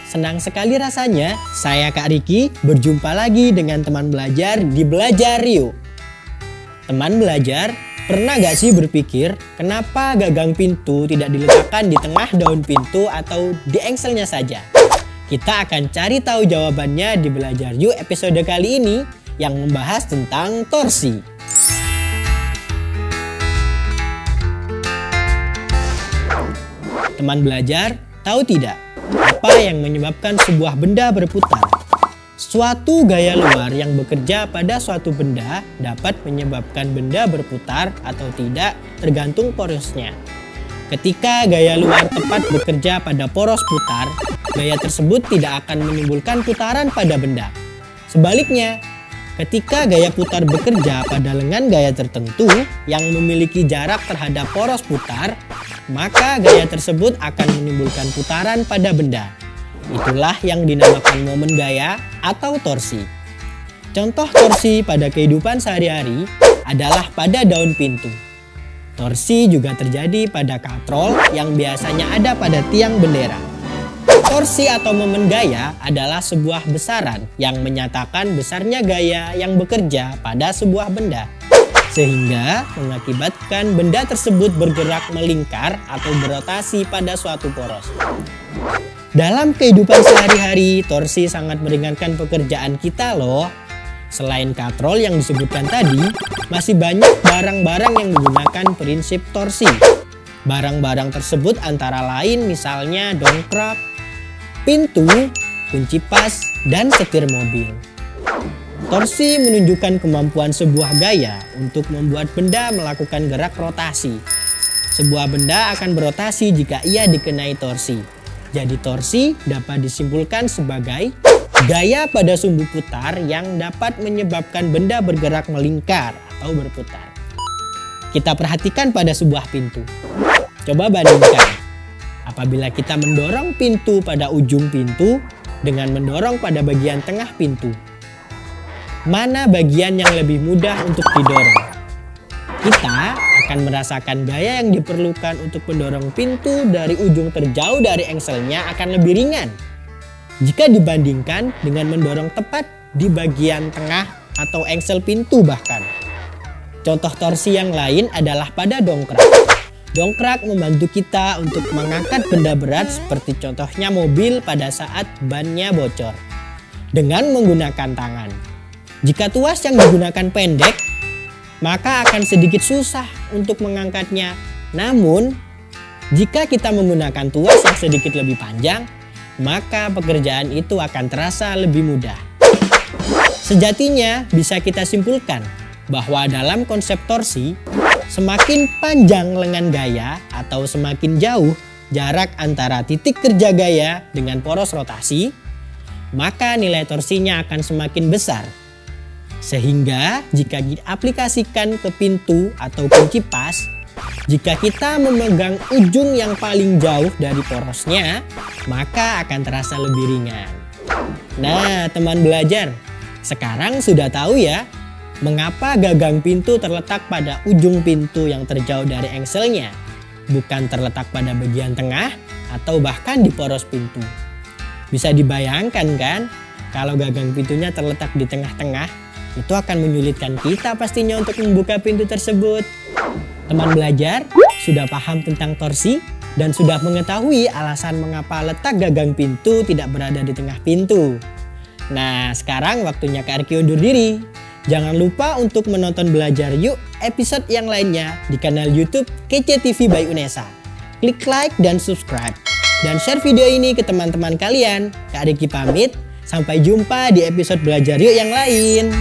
senang sekali rasanya saya Kak Riki berjumpa lagi dengan teman belajar di Belajar Yuk. Teman belajar, pernah gak sih berpikir kenapa gagang pintu tidak diletakkan di tengah daun pintu atau di engselnya saja? Kita akan cari tahu jawabannya di Belajar Yuk episode kali ini yang membahas tentang torsi. Teman belajar, tahu tidak apa yang menyebabkan sebuah benda berputar? Suatu gaya luar yang bekerja pada suatu benda dapat menyebabkan benda berputar atau tidak tergantung porosnya. Ketika gaya luar tepat bekerja pada poros putar, gaya tersebut tidak akan menimbulkan putaran pada benda. Sebaliknya, ketika gaya putar bekerja pada lengan gaya tertentu yang memiliki jarak terhadap poros putar, maka gaya tersebut akan menimbulkan putaran pada benda. Itulah yang dinamakan momen gaya atau torsi. Contoh torsi pada kehidupan sehari-hari adalah pada daun pintu. Torsi juga terjadi pada katrol yang biasanya ada pada tiang bendera. Torsi atau momen gaya adalah sebuah besaran yang menyatakan besarnya gaya yang bekerja pada sebuah benda, sehingga mengakibatkan benda tersebut bergerak melingkar atau berotasi pada suatu poros. Dalam kehidupan sehari-hari, torsi sangat meringankan pekerjaan kita loh. Selain katrol yang disebutkan tadi, masih banyak barang-barang yang menggunakan prinsip torsi. Barang-barang tersebut antara lain misalnya dongkrak, pintu, kunci pas, dan setir mobil. Torsi menunjukkan kemampuan sebuah gaya untuk membuat benda melakukan gerak rotasi. Sebuah benda akan berotasi jika ia dikenai torsi. Jadi torsi dapat disimpulkan sebagai gaya pada sumbu putar yang dapat menyebabkan benda bergerak melingkar atau berputar. Kita perhatikan pada sebuah pintu. Coba bandingkan. Apabila kita mendorong pintu pada ujung pintu dengan mendorong pada bagian tengah pintu, mana bagian yang lebih mudah untuk didorong? Kita akan merasakan gaya yang diperlukan untuk mendorong pintu dari ujung terjauh dari engselnya akan lebih ringan jika dibandingkan dengan mendorong tepat di bagian tengah atau engsel pintu bahkan. Contoh torsi yang lain adalah pada dongkrak. Dongkrak membantu kita untuk mengangkat benda berat seperti contohnya mobil pada saat bannya bocor dengan menggunakan tangan. Jika tuas yang digunakan pendek, maka akan sedikit susah untuk mengangkatnya. Namun, jika kita menggunakan tuas yang sedikit lebih panjang, maka pekerjaan itu akan terasa lebih mudah. Sejatinya bisa kita simpulkan bahwa dalam konsep torsi, semakin panjang lengan gaya atau semakin jauh jarak antara titik kerja gaya dengan poros rotasi, maka nilai torsinya akan semakin besar. Sehingga jika diaplikasikan ke pintu atau kunci pas, jika kita memegang ujung yang paling jauh dari porosnya, maka akan terasa lebih ringan. Nah, teman belajar, sekarang sudah tahu ya, mengapa gagang pintu terletak pada ujung pintu yang terjauh dari engselnya, bukan terletak pada bagian tengah atau bahkan di poros pintu. Bisa dibayangkan kan, kalau gagang pintunya terletak di tengah-tengah, itu akan menyulitkan kita pastinya untuk membuka pintu tersebut. Teman belajar sudah paham tentang torsi dan sudah mengetahui alasan mengapa letak gagang pintu tidak berada di tengah pintu. Nah, sekarang waktunya Kak Riki undur diri. Jangan lupa untuk menonton Belajar Yuk episode yang lainnya di kanal YouTube Kece TV by Unesa. Klik like dan subscribe. Dan share video ini ke teman-teman kalian. Kak Riki pamit. Sampai jumpa di episode Belajar Yuk yang lain.